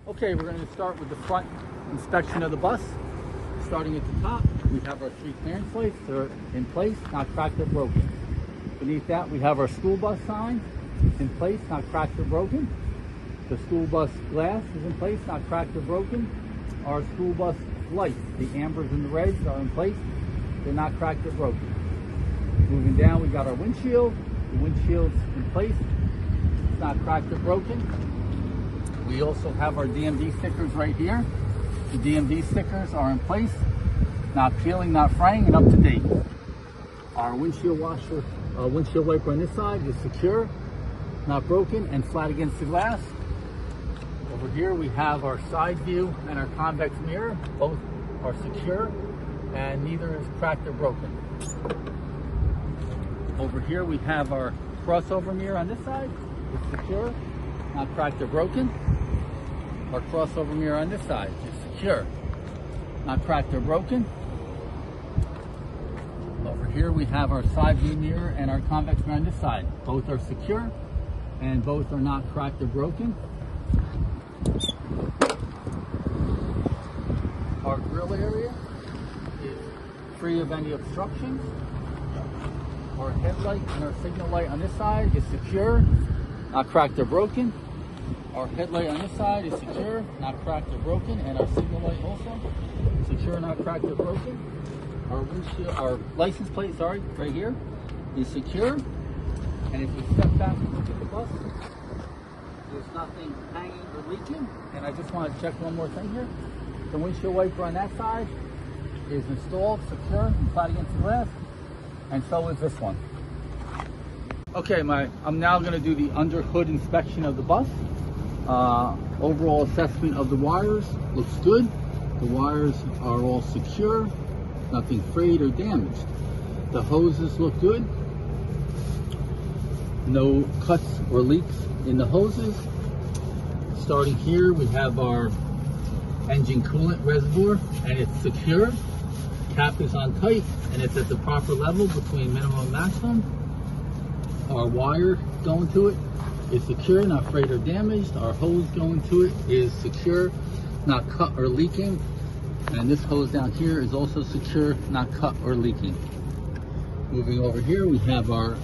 Okay, we're going to start with the front inspection of the bus. Starting at the top, we have our 3 clearance lights. They're in place, not cracked or broken. Beneath that, we have our school bus sign. It's in place, not cracked or broken. The school bus glass is in place, not cracked or broken. Our school bus lights, the ambers and the reds, are in place. They're not cracked or broken. Moving down, we got our windshield. The windshield's in place. It's not cracked or broken. We also have our DMV stickers right here. The DMV stickers are in place, not peeling, not fraying, and up to date. Our windshield washer, windshield wiper on this side is secure, not broken, and flat against the glass. Over here we have our side view and our convex mirror. Both are secure, and neither is cracked or broken. Over here we have our crossover mirror on this side. It's secure, not cracked or broken. Our crossover mirror on this side is secure, not cracked or broken. Over here we have our side view mirror and our convex mirror on this side. Both are secure and both are not cracked or broken. Our grill area is free of any obstructions. Our headlight and our signal light on this side is secure, not cracked or broken. Our headlight on this side is secure, not cracked or broken, and our signal light also secure, not cracked or broken. Our windshield, our license plate, right here, is secure. And if we step back and look at the bus, there's nothing hanging or leaking. And I just want to check one more thing here. The windshield wiper on that side is installed, secure, and flat against the glass, and so is this one. Okay, I'm now going to do the under hood inspection of the bus. Overall assessment of the wires looks good. The wires are all secure, nothing frayed or damaged. The hoses look good. No cuts or leaks in the hoses. Starting here, we have our engine coolant reservoir, and it's secure. Cap is on tight, and it's at the proper level between minimum and maximum. Our wire going to it is secure, not frayed or damaged. Our hose going to it is secure, not cut or leaking. And this hose down here is also secure, not cut or leaking. Moving over here, we have our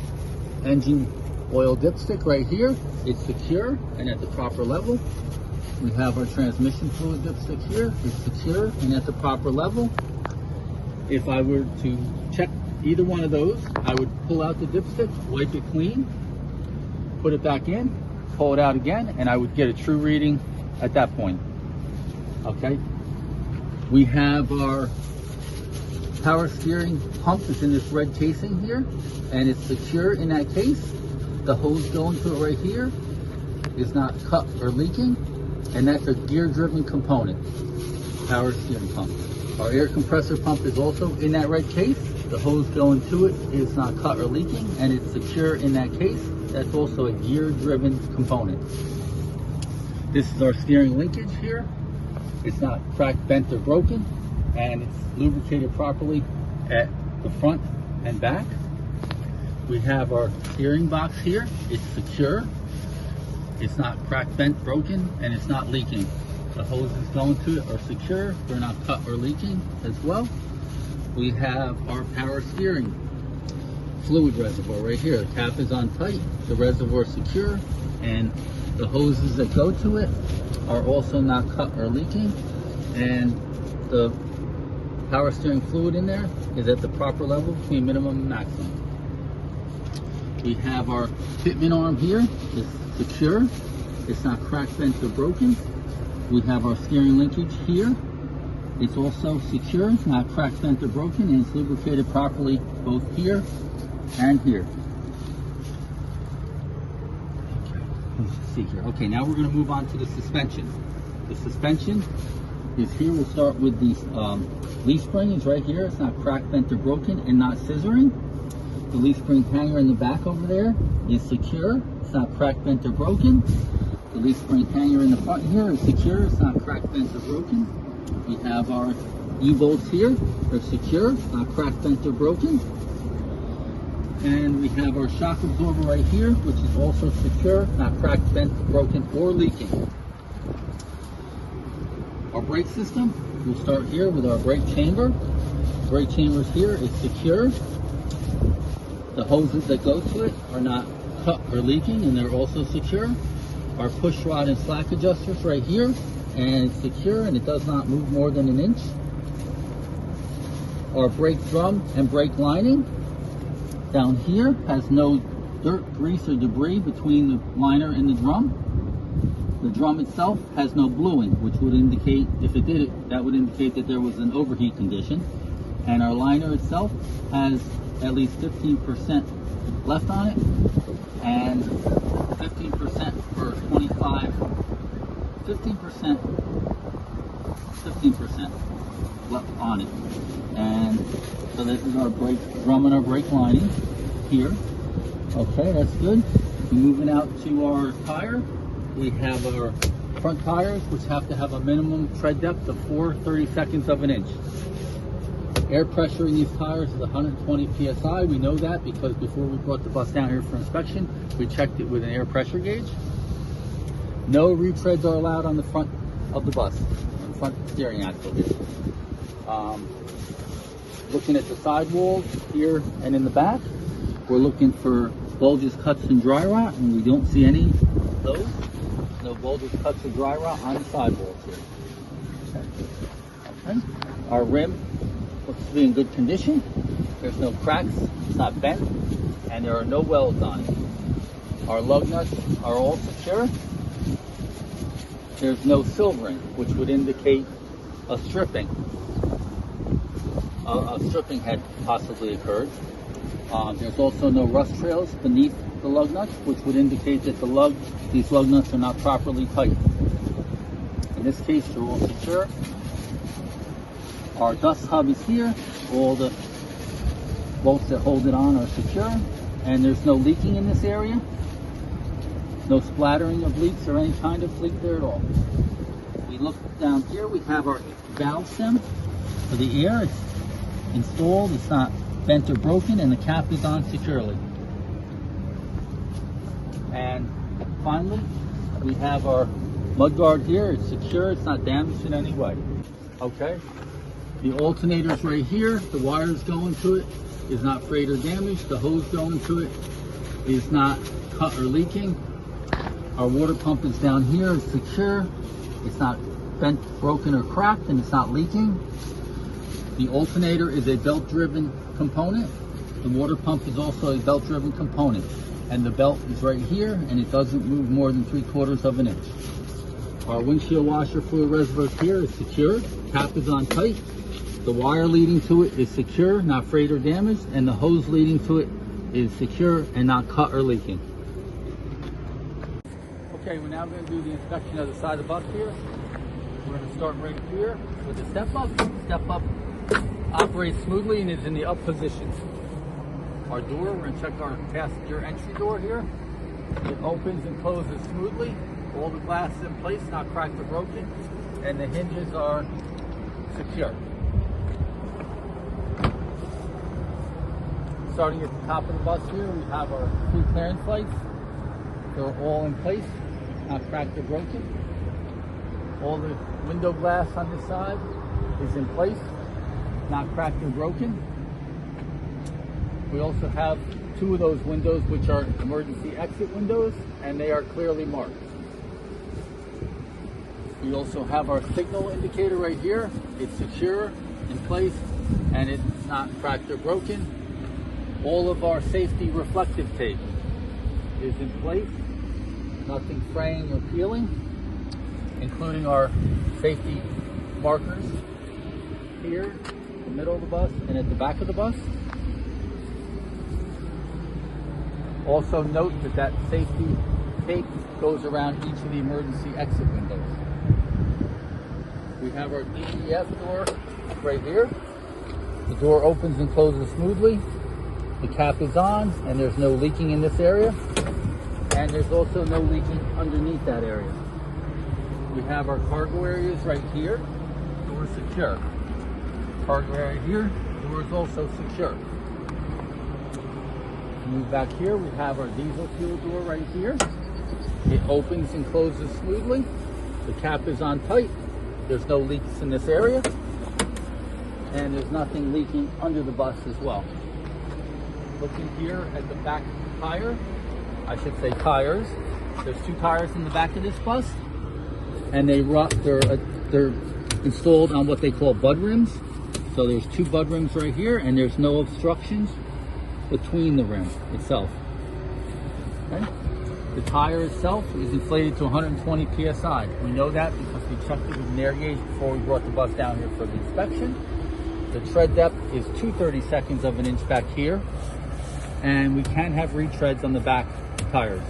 engine oil dipstick right here. It's secure and at the proper level. We have our transmission fluid dipstick here. It's secure and at the proper level. If I were to check either one of those, I would pull out the dipstick, wipe it clean, put it back in, pull it out again, and I would get a true reading at that point. Okay. We have our power steering pump is in this red casing here, and it's secure in that case. The hose going to it right here is not cut or leaking, and that's a gear-driven component, power steering pump. Our air compressor pump is also in that red case. The hose going to it is not cut or leaking, and it's secure in that case. That's also a gear-driven component. This is our steering linkage here. It's not cracked, bent, or broken, and it's lubricated properly at the front and back. We have our steering box here. It's secure. It's not cracked, bent, broken, and it's not leaking. The hoses going to it are secure. They're not cut or leaking as well. We have our power steering fluid reservoir right here. The cap is on tight. The reservoir is secure, and the hoses that go to it are also not cut or leaking, and the power steering fluid in there is at the proper level between minimum and maximum. We have our fitment arm here. It's secure. It's not cracked, bent, or broken. We have our steering linkage here. It's also secure, not cracked, bent, or broken, and it's lubricated properly both here and here. Okay, let's see here. Okay, now we're going to move on to the suspension. The suspension is here. We'll start with the leaf spring is right here. It's not cracked, bent, or broken, and not scissoring. The leaf spring hanger in the back over there is secure. It's not cracked, bent, or broken. The leaf spring hanger in the front here is secure. It's not cracked, bent, or broken. We have our E-bolts here. They're secure, not cracked, bent, or broken. And we have our shock absorber right here, which is also secure, not cracked, bent, broken, or leaking. brake system, we'll start here with our brake chamber. The brake chamber is here, it's secure. The hoses that go to it are not cut or leaking, and they're also secure. Our push rod and slack adjusters right here, and it's secure and it does not move more than an inch. Our brake drum and brake lining down here has no dirt, grease, or debris between the liner and the drum. The drum itself has no bluing, which would indicate, if it did it, that would indicate that there was an overheat condition. And our liner itself has at least 15% left on it, and 15% for 25, 15% left on it. And so this is our brake drum and our brake lining here. Okay, that's good. Moving out to our tire, we have our front tires, which have to have a minimum tread depth of 4/32 of an inch. Air pressure in these tires is 120 psi. We know that because before we brought the bus down here for inspection, we checked it with an air pressure gauge. No retreads are allowed on the front of the bus, on the front steering axle here. Looking at the sidewalls here and in the back, we're looking for bulges, cuts, and dry rot, and we don't see any of those. No bulges, cuts, or dry rot on the sidewalls here. Okay. Our rim looks to be in good condition. There's no cracks, it's not bent, and there are no welds on it. Our lug nuts are all secure. There's no silvering, which would indicate a stripping. A stripping had possibly occurred. There's also no rust trails beneath the lug nuts, which would indicate that these lug nuts are not properly tight. In this case, they're all secure. Our dust hub is here. All the bolts that hold it on are secure, and there's no leaking in this area. No splattering of leaks or any kind of leak there at all. We look down here, we have our valve stem for the air. It's installed, it's not bent or broken, and the cap is on securely. And finally, we have our mudguard here. It's secure, it's not damaged in any way. Okay, the alternator's right here. The wires going to it is not frayed or damaged. The hose going to it is not cut or leaking. Our water pump is down here, it's secure. It's not bent, broken, or cracked, and it's not leaking. The alternator is a belt-driven component. The water pump is also a belt-driven component. And the belt is right here, and it doesn't move more than 3/4 of an inch. Our windshield washer fluid reservoir here is secured. Cap is on tight. The wire leading to it is secure, not frayed or damaged, and the hose leading to it is secure and not cut or leaking. Okay, we're now going to do the inspection of the side of the bus here. We're going to start right here with the step up. Step up operates smoothly and is in the up position. Our door, we're going to check our passenger entry door here. It opens and closes smoothly. All the glass is in place, not cracked or broken, and the hinges are secure. Starting at the top of the bus here, we have our 2 clearance lights. They're all in place, not cracked or broken. All the window glass on this side is in place, not cracked or broken. We also have 2 of those windows which are emergency exit windows, and they are clearly marked. We also have our signal indicator right here. It's secure, in place, and it's not cracked or broken. All of our safety reflective tape is in place, nothing fraying or peeling, including our safety markers here in the middle of the bus and at the back of the bus. Also note that safety tape goes around each of the emergency exit windows. We have our DEF door right here. The door opens and closes smoothly. The cap is on, and there's no leaking in this area. And there's also no leaking underneath that area. We have our cargo areas right here. Door secure. Cargo area here. Door is also secure. Move back here. We have our diesel fuel door right here. It opens and closes smoothly. The cap is on tight, There's no leaks in this area, and there's nothing leaking under the bus as well. Looking here at the back tire, I should say tires. There's 2 tires in the back of this bus, and they're installed on what they call bud rims. So there's 2 bud rims right here, and there's no obstructions between the rim itself. Okay? The tire itself is inflated to 120 psi. We know that because we checked it with an air gauge before we brought the bus down here for the inspection. The tread depth is 2/32 of an inch back here, and we can have retreads on the back tires.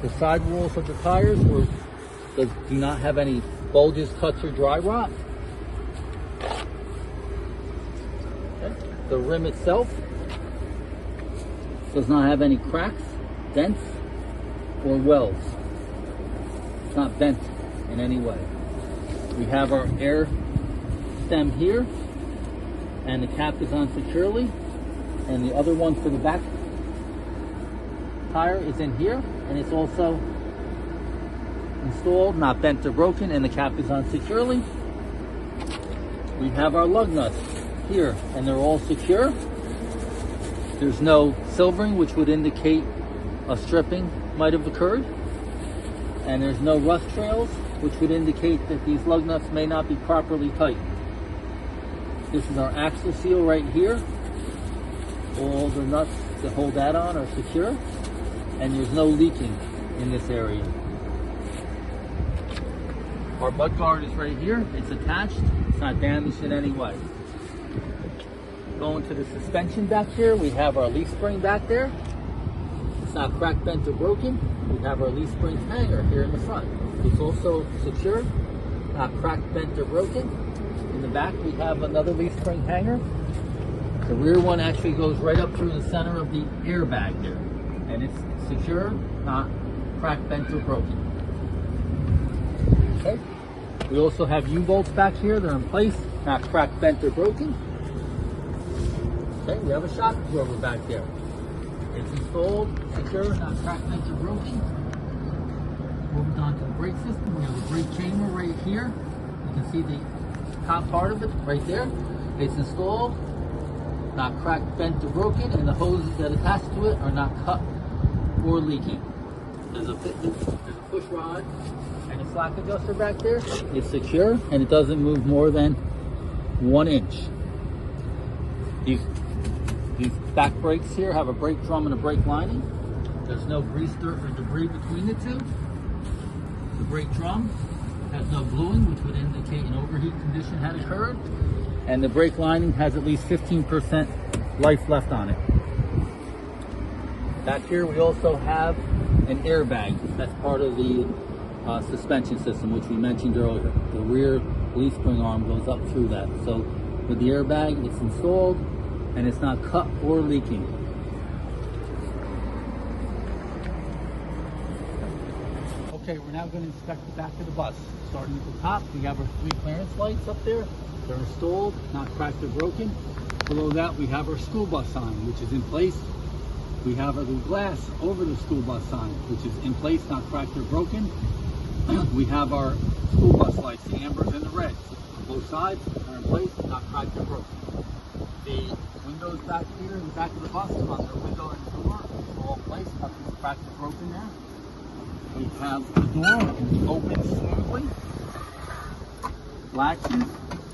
The sidewalls of the tires do not have any bulges, cuts, or dry rot. Okay. The rim itself does not have any cracks, dents, or wells. It's not bent in any way. We have our air stem here, and the cap is on securely, and the other one for the back tire is in here, and it's also installed, not bent or broken, and the cap is on securely. We have our lug nuts here, and they're all secure. There's no silvering, which would indicate a stripping might have occurred, and there's no rust trails, which would indicate that these lug nuts may not be properly tightened. This is our axle seal right here. All the nuts that hold that on are secure, and there's no leaking in this area. Our butt guard is right here. It's attached. It's not damaged in any way. Going to the suspension back here, we have our leaf spring back there. It's not cracked, bent, or broken. We have our leaf spring hanger here in the front. It's also secure, not cracked, bent, or broken. In the back, we have another leaf spring hanger. The rear one actually goes right up through the center of the airbag there. And it's secure, not cracked, bent, or broken. Okay. We also have U-bolts back here. They're in place, not cracked, bent, or broken. Okay, we have a shock absorber back there. It's installed, secure, not cracked, bent, or broken. Moving on to the brake system, we have a brake chamber right here. You can see the top part of it right there. It's installed, not cracked, bent, or broken, and the hoses that attach to it are not cut or leaking. There's a push rod and a slack adjuster back there. It's secure, and it doesn't move more than 1 inch. These back brakes here have a brake drum and a brake lining. There's no grease, dirt, or debris between the two. The brake drum has no bluing, which would indicate an overheat condition had occurred. And the brake lining has at least 15% life left on it. Back here we also have an airbag. That's part of the suspension system, which we mentioned earlier. The rear leaf spring arm goes up through that. So with the airbag, it's installed, and it's not cut or leaking. Okay, we're now going to inspect the back of the bus. Starting at the top, we have our 3 clearance lights up there. They're installed, not cracked or broken. Below that, we have our school bus sign, which is in place. We have the glass over the school bus sign, which is in place, not cracked or broken. We have our school bus lights, the ambers and the reds. Both sides are in place, not cracked or broken. The windows back here in the back of the bus, on the window and the door, are all placed, nothing's cracked or broken there. We have the door, which opens smoothly, latches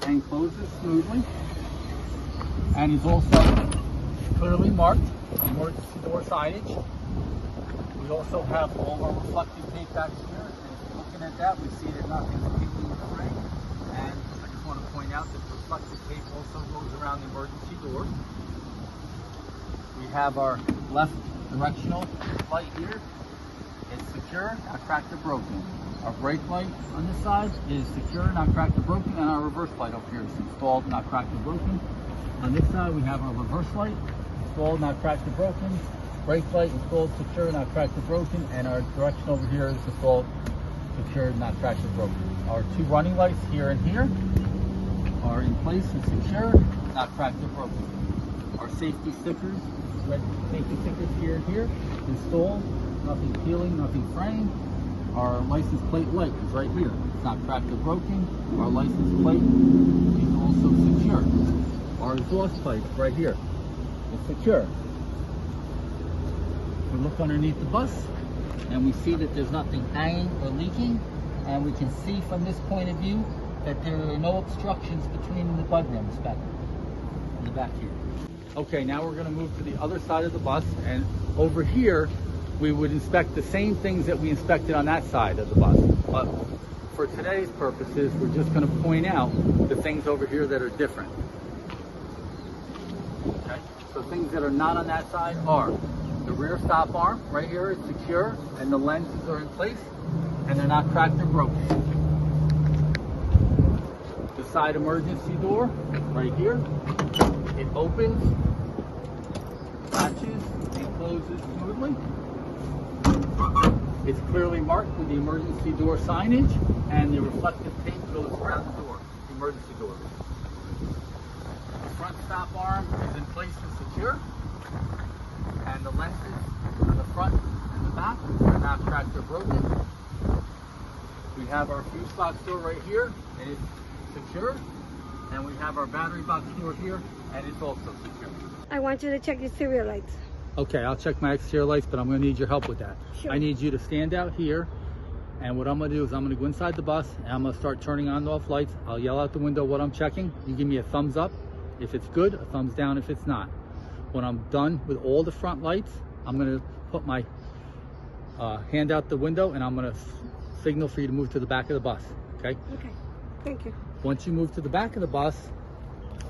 and closes smoothly, and is also clearly marked emergency door signage. We also have all of our reflective tape back here, and looking at that, we see that nothing's leaking in the frame. And I just want to point out that the reflective tape also goes around the emergency door. We have our left directional light here. It's secure, not cracked or broken. Our brake light on this side is secure, not cracked or broken, and our reverse light up here is installed, not cracked or broken. On this side, we have our reverse light installed, not cracked or broken. Brake light installed, secure, not cracked or broken, and our direction over here is installed, secure, not cracked or broken. Our 2 running lights here and here are in place and secure, not cracked or broken. Our safety stickers, red safety stickers here and here, installed, nothing peeling, nothing fraying. our license plate light is right here. It's not cracked or broken. Our license plate is also secure. Our exhaust pipe right here is secure. We look underneath the bus and we see that there's nothing hanging or leaking, and we can see from this point of view that there are no obstructions between the bud rims back in the back here. Okay, now we're going to move to the other side of the bus, and over here we would inspect the same things that we inspected on that side of the bus. But for today's purposes, we're just going to point out the things over here that are different. Okay, so things that are not on that side are the rear stop arm right here is secure, and the lenses are in place, and they're not cracked or broken. The side emergency door right here, it opens, latches, and closes smoothly. It's clearly marked with the emergency door signage, and the reflective tape goes around the door, the emergency door. The front stop arm is in place and secure, and the lenses on the front and the back are not cracked or broken. We have our fuse box door right here, and it's secure. And we have our battery box door here, and it's also secure. I want you to check your exterior lights. Okay, I'll check my exterior lights, but I'm going to need your help with that. Sure. I need you to stand out here, and what I'm going to do is I'm going to go inside the bus, and I'm going to start turning on and off lights. I'll yell out the window what I'm checking. You give me a thumbs up if it's good, a thumbs down if it's not. When I'm done with all the front lights, I'm going to put my hand out the window, and I'm going to signal for you to move to the back of the bus, okay? Okay, thank you. Once you move to the back of the bus,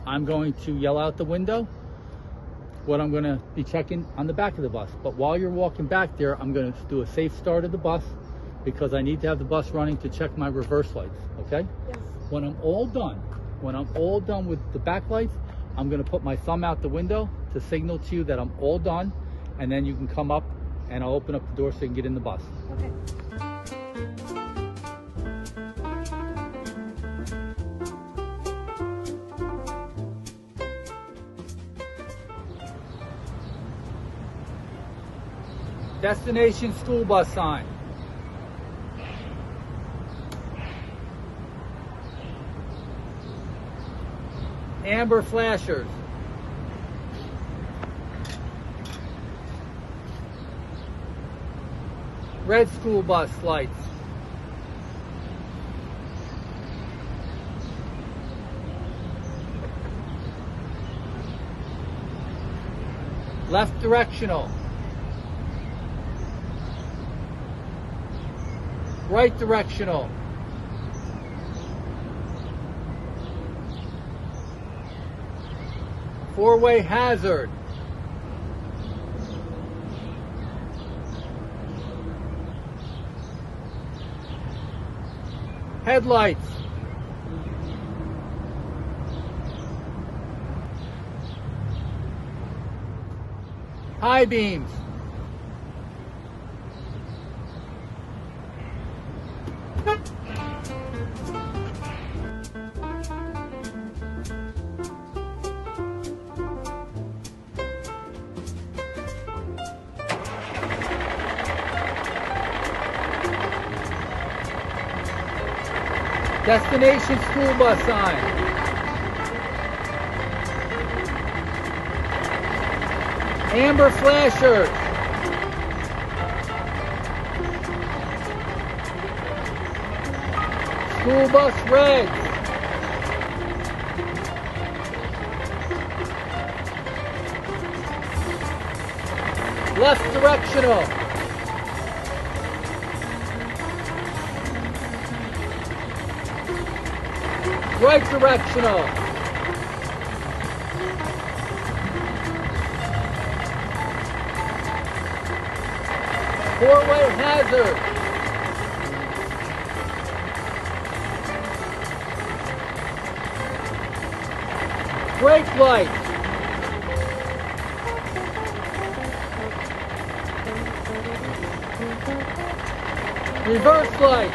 I'm going to yell out the window what I'm going to be checking on the back of the bus. But while you're walking back there, I'm going to do a safe start of the bus because I need to have the bus running to check my reverse lights, okay? Yes. When I'm all done with the back lights, I'm going to put my thumb out the window to signal to you that I'm all done, and then you can come up and I'll open up the door so you can get in the bus. Okay. Destination school bus sign. Amber flashers. Red school bus lights. Left directional. Right directional. Four-way hazard. Headlights. High beams. Destination school bus sign. Amber flashers. School bus red. Left directional. Right directional. Four-way hazard. Brake light. Reverse light.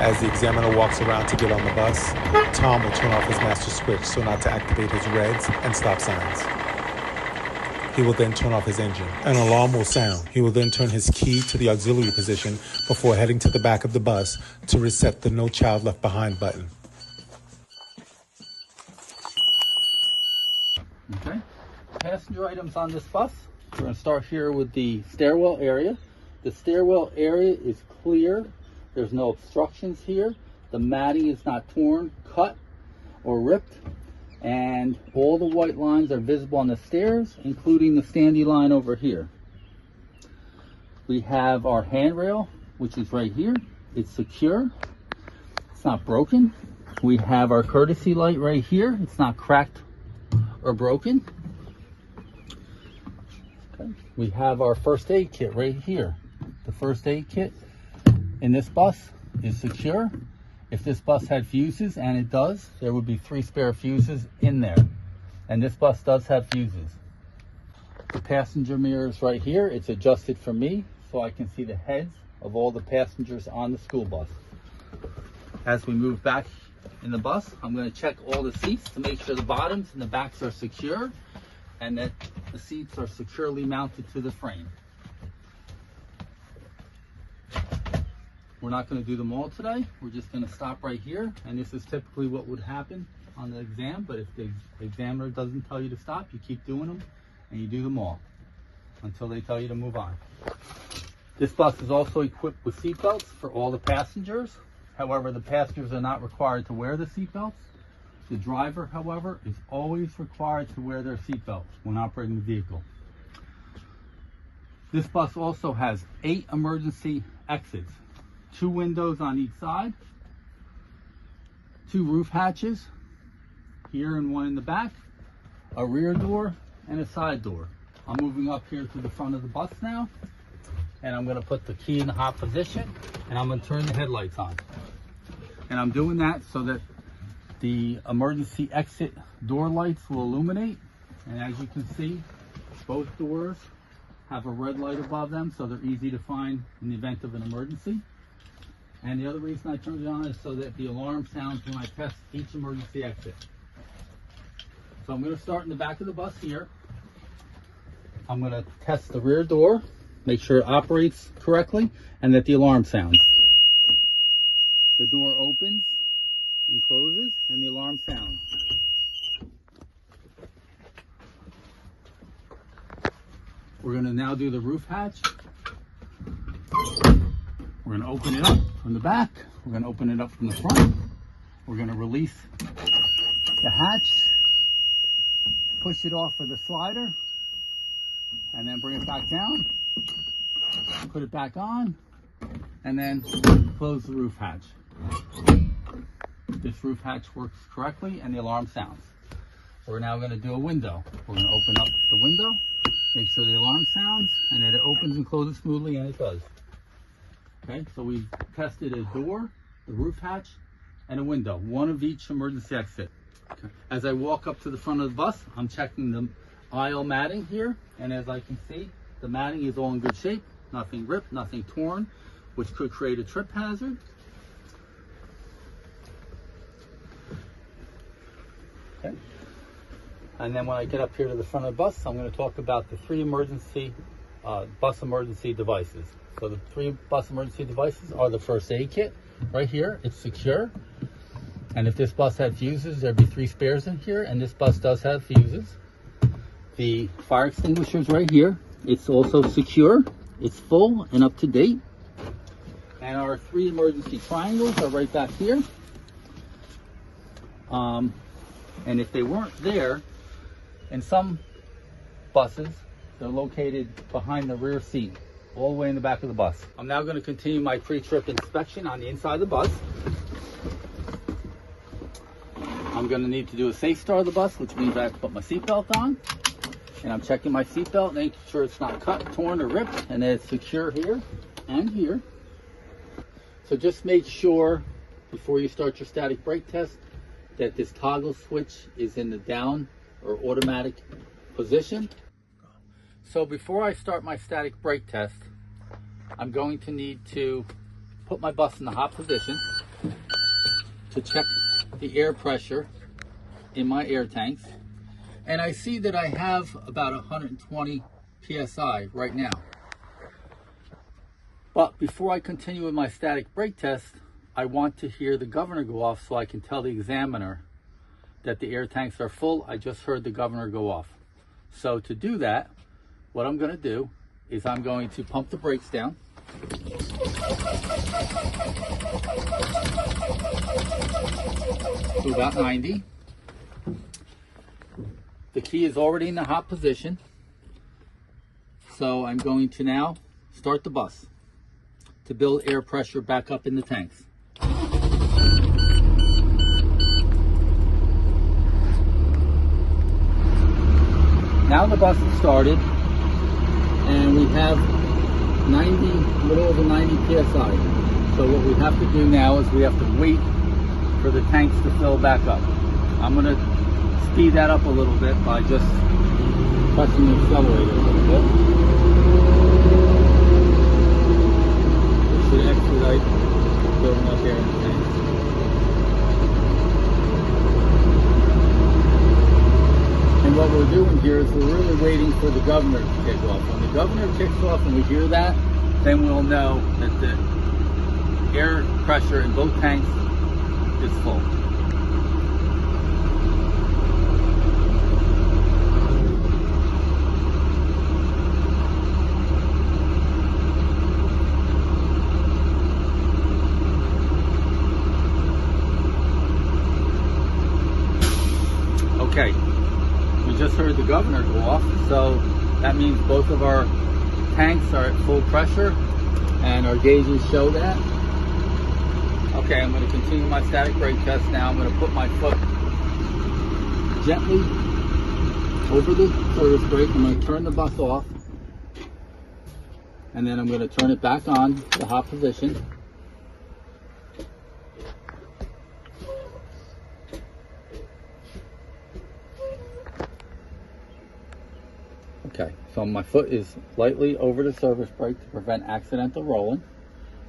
As the examiner walks around to get on the bus, Tom will turn off his master switch so not to activate his reds and stop signs. He will then turn off his engine. An alarm will sound. He will then turn his key to the auxiliary position before heading to the back of the bus to reset the No Child Left Behind button. Okay, passenger items on this bus. We're going to start here with the stairwell area. The stairwell area is clear. There's no obstructions here. The matting is not torn, cut, or ripped. And all the white lines are visible on the stairs, including the standy line over here. We have our handrail, which is right here. It's secure. It's not broken. We have our courtesy light right here. It's not cracked or broken. Okay. We have our first aid kit right here. The first aid kit in this bus is secure. If this bus had fuses, and it does, there would be 3 spare fuses in there. And this bus does have fuses. The passenger mirror is right here. It's adjusted for me so I can see the heads of all the passengers on the school bus. As we move back in the bus, I'm going to check all the seats to make sure the bottoms and the backs are secure and that the seats are securely mounted to the frame. We're not going to do them all today. We're just going to stop right here. And this is typically what would happen on the exam. But if the examiner doesn't tell you to stop, you keep doing them and you do them all until they tell you to move on. This bus is also equipped with seat belts for all the passengers. However, the passengers are not required to wear the seat belts. The driver, however, is always required to wear their seat belts when operating the vehicle. This bus also has 8 emergency exits. 2 windows on each side, 2 roof hatches, here and 1 in the back, a rear door, and a side door. I'm moving up here to the front of the bus now, and I'm going to put the key in the hot position, and I'm going to turn the headlights on. And I'm doing that so that the emergency exit door lights will illuminate, and as you can see, both doors have a red light above them, so they're easy to find in the event of an emergency. And the other reason I turned it on is so that the alarm sounds when I test each emergency exit. So I'm going to start in the back of the bus here. I'm going to test the rear door, make sure it operates correctly, and that the alarm sounds. The door opens and closes, and the alarm sounds. We're going to now do the roof hatch. We're going to open it up from the back. We're going to open it up from the front. We're going to release the hatch, push it off with a slider, and then bring it back down, put it back on, and then close the roof hatch. This roof hatch works correctly and the alarm sounds. We're now going to do a window. We're going to open up the window, make sure the alarm sounds, and that it opens and closes smoothly, and it does. Okay, so we've tested a door, the roof hatch, and a window, 1 of each emergency exit. Okay. As I walk up to the front of the bus, I'm checking the aisle matting here, and as I can see, the matting is all in good shape, nothing ripped, nothing torn, which could create a trip hazard. Okay. And then when I get up here to the front of the bus, I'm going to talk about the 3 bus emergency devices. So the 3 bus emergency devices are the first aid kit right here. It's secure. And if this bus had fuses, there'd be 3 spares in here, and this bus does have fuses. The fire extinguisher is right here. It's also secure. It's full and up to date. And our 3 emergency triangles are right back here. And if they weren't there, in some buses, they're located behind the rear seat, all the way in the back of the bus. I'm now going to continue my pre-trip inspection on the inside of the bus. I'm going to need to do a safe start of the bus, which means I have to put my seatbelt on. And I'm checking my seatbelt, making sure it's not cut, torn, or ripped, and that it's secure here and here. So just make sure before you start your static brake test that this toggle switch is in the down or automatic position. So before I start my static brake test, I'm going to need to put my bus in the hot position. to check the air pressure in my air tanks, and I see that I have about 120 psi right now. But before I continue with my static brake test, I want to hear the governor go off so I can tell the examiner that the air tanks are full. I just heard the governor go off. So to do that, what I'm going to do is I'm going to pump the brakes down. To about 90. The key is already in the hot position. So I'm going to now start the bus to build air pressure back up in the tanks. Now the bus is started, and we have a little over 90 psi. So what we have to do now is we have to wait for the tanks to fill back up. I'm going to speed that up a little bit by just pressing the accelerator a little bit. It should expedite building up air in the tanks. And what we're doing here is we're really waiting for the governor to kick off. When the governor kicks off and we hear that, then we'll know that the air pressure in both tanks is full. Okay. We just heard the governor go off, so that means both of our tanks are at full pressure and our gauges show that. Okay, I'm going to continue my static brake test now. I'm going to put my foot gently over the service brake. I'm going to turn the bus off, and then I'm going to turn it back on to the hot position. Okay, so my foot is lightly over the service brake to prevent accidental rolling.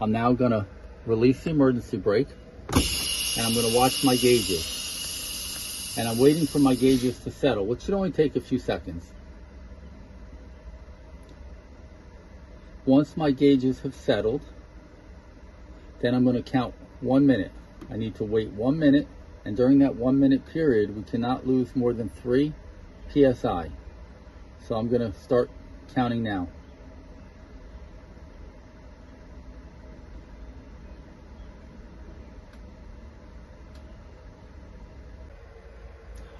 I'm now going to release the emergency brake, and I'm going to watch my gauges. And I'm waiting for my gauges to settle, which should only take a few seconds. Once my gauges have settled, then I'm going to count 1 minute. I need to wait 1 minute, and during that 1 minute period, we cannot lose more than 3 psi. So I'm going to start counting now.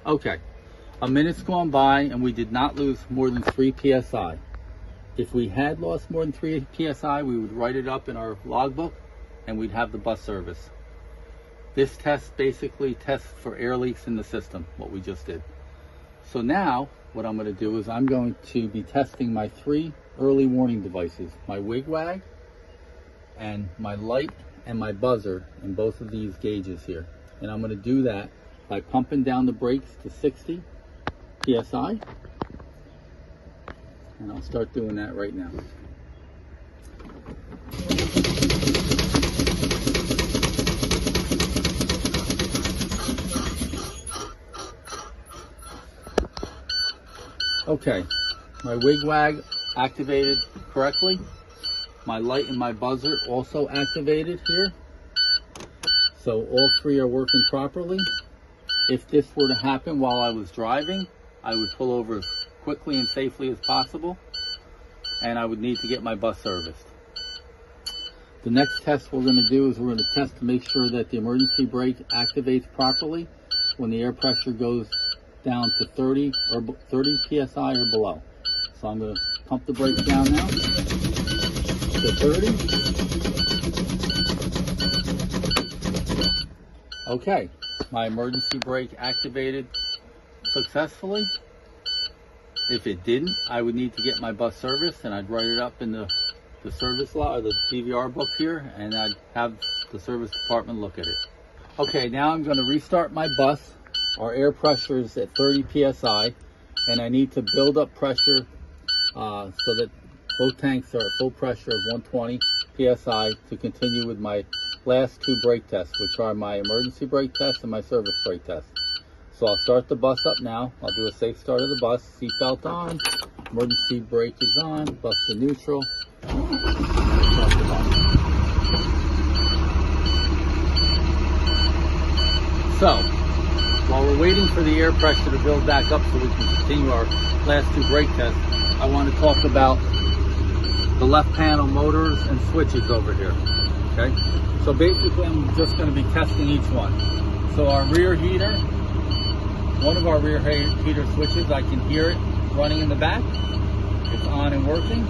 Okay, a minute's gone by and we did not lose more than 3 psi. If we had lost more than 3 psi, we would write it up in our logbook and we'd have the bus service. This test basically tests for air leaks in the system, what we just did. So now, what I'm going to do is I'm going to be testing my 3 early warning devices, my wig-wag and my light and my buzzer in both of these gauges here. And I'm going to do that by pumping down the brakes to 60 psi. And I'll start doing that right now. Okay, my wig-wag activated correctly. My light and my buzzer also activated here. So all 3 are working properly. If this were to happen while I was driving, I would pull over as quickly and safely as possible, and I would need to get my bus serviced. The next test we're going to do is we're going to test to make sure that the emergency brake activates properly when the air pressure goes down to 30 psi or below. So I'm going to pump the brakes down now to 30. Okay, my emergency brake activated successfully. If it didn't, I would need to get my bus serviced, and I'd write it up in the service law or the DVR book here, and I'd have the service department look at it. Okay, now I'm going to restart my bus. Our air pressure is at 30 psi, and I need to build up pressure so that both tanks are at full pressure of 120 psi to continue with my last two brake tests, which are my emergency brake test and my service brake test. So I'll start the bus up now. I'll do a safe start of the bus. Seatbelt on, emergency brake is on, bus to neutral. Start the bus. So, while we're waiting for the air pressure to build back up so we can continue our last two brake tests, I want to talk about the left panel motors and switches over here. Okay, so basically I'm just going to be testing each one. So our rear heater, one of our rear heater switches, I can hear it running in the back. It's on and working.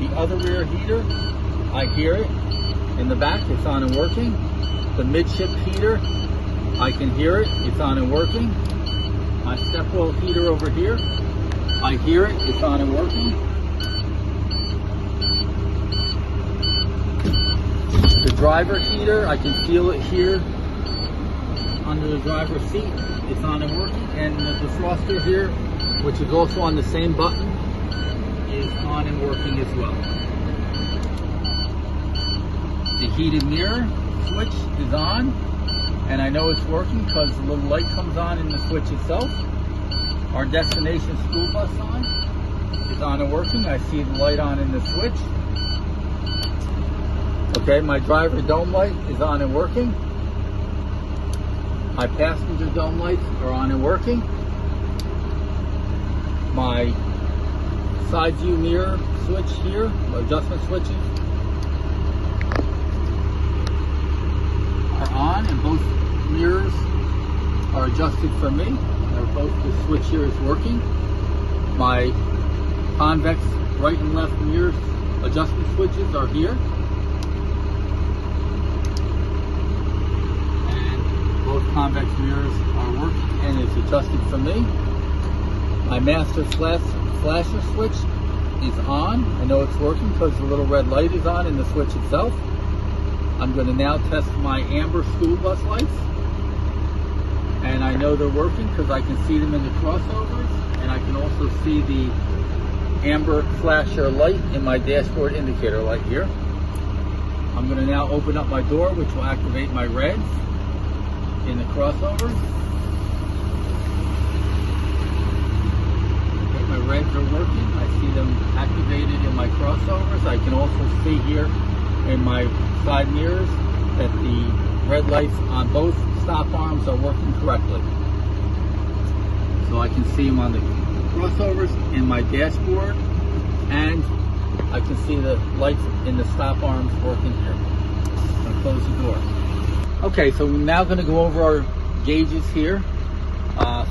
The other rear heater, I hear it in the back. It's on and working. The midship heater, I can hear it. It's on and working. My step well heater over here, I hear it. It's on and working. The driver heater, I can feel it here under the driver's seat. It's on and working. And the defroster here, which is also on the same button, is on and working as well. The heated mirror switch is on, and I know it's working because the little light comes on in the switch itself. Our destination school bus sign is on and working. I see the light on in the switch. Okay, my driver dome light is on and working. My passenger dome lights are on and working. My side view mirror switch here, adjustment switches, are on, and both mirrors are adjusted for me. Both the switch here is working. My convex right and left mirror adjustment switches are here. Both convex mirrors are working and it's adjusted for me. My master flasher switch is on. I know it's working because the little red light is on in the switch itself. I'm going to now test my amber school bus lights. And I know they're working because I can see them in the crossovers, and I can also see the amber flasher light in my dashboard indicator light here. I'm going to now open up my door, which will activate my reds in the crossover. Okay, my reds are working. I see them activated in my crossovers. I can also see here in my side mirrors that the red lights on both stop arms are working correctly. So I can see them on the crossovers in my dashboard, and I can see the lights in the stop arms working here. I'm going to close the door. Okay, so we're now going to go over our gauges here,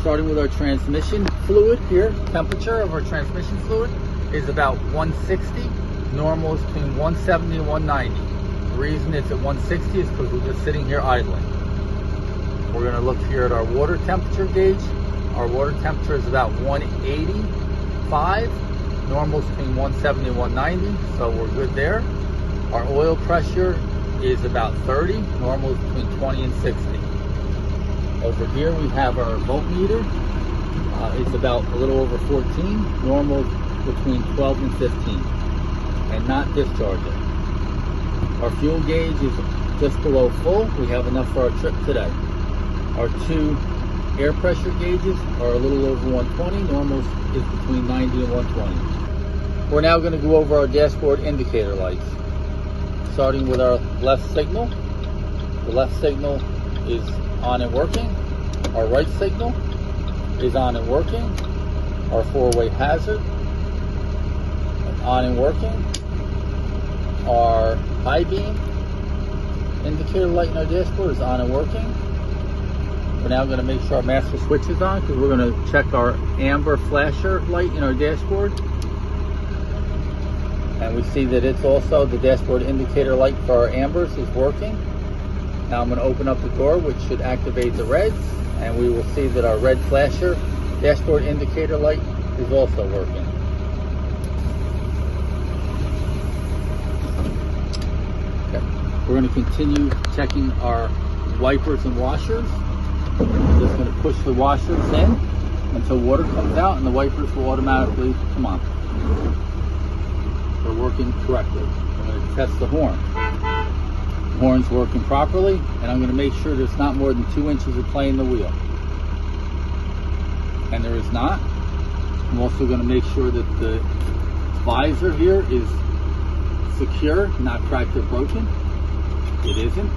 starting with our transmission fluid here. Temperature of our transmission fluid is about 160. Normal is between 170 and 190. The reason it's at 160 is because we're just sitting here idling. We're going to look here at our water temperature gauge. Our water temperature is about 185. Normal is between 170 and 190, so we're good there. Our oil pressure is about 30. Normal is between 20 and 60. Over here we have our voltmeter. It's about a little over 14. Normal between 12 and 15, and not discharging. Our fuel gauge is just below full. We have enough for our trip today. Our two air pressure gauges are a little over 120. Normal is between 90 and 120. We're now going to go over our dashboard indicator lights. Starting with our left signal. The left signal is on and working. Our right signal is on and working. Our four-way hazard on and working. Our high beam indicator light in our dashboard is on and working. We're now going to make sure our master switch is on because we're going to check our amber flasher light in our dashboard. And we see that it's also, the dashboard indicator light for our ambers is working. Now I'm going to open up the door, which should activate the reds, and we will see that our red flasher dashboard indicator light is also working. Okay. We're going to continue checking our wipers and washers. I'm just going to push the washers in until water comes out, and the wipers will automatically come on. They're working correctly. I'm going to test the horn. horn's working properly, and I'm going to make sure there's not more than 2 inches of play in the wheel. And there is not. I'm also going to make sure that the visor here is secure, not cracked or broken. It isn't.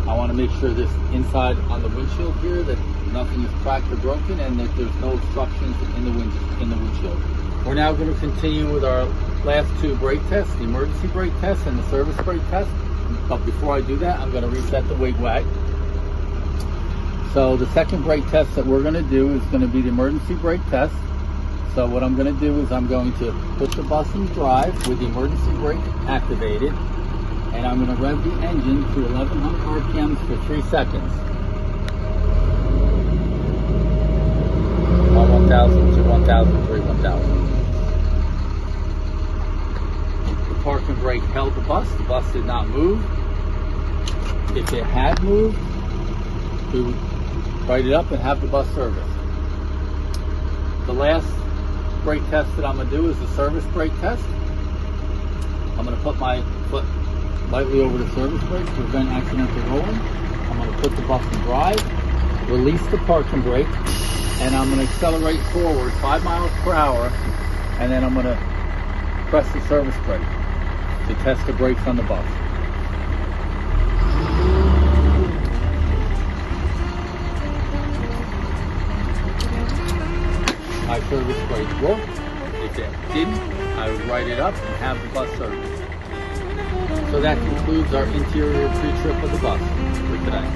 I want to make sure this inside on the windshield here that nothing is cracked or broken and that there's no obstructions in the windshield. We're now going to continue with our last 2 brake tests, the emergency brake test and the service brake test. But before I do that, I'm going to reset the wig wag. So the second brake test that we're going to do is going to be the emergency brake test. So what I'm going to do is I'm going to put the bus in drive with the emergency brake activated, and I'm going to rev the engine to 1100 RPMs for 3 seconds. 1,000 to 1,003, 1,000. The parking brake held the bus did not move. If it had moved, we would write it up and have the bus serviced. The last brake test that I'm going to do is the service brake test. I'm going to put my foot lightly over the service brake to prevent accidental rolling. I'm going to put the bus in drive, release the parking brake, and I'm going to accelerate forward 5 miles per hour, and then I'm going to press the service brake to test the brakes on the bus. My service brake worked. If it didn't, I would write it up and have the bus serviced. So that concludes our interior pre-trip of the bus for today.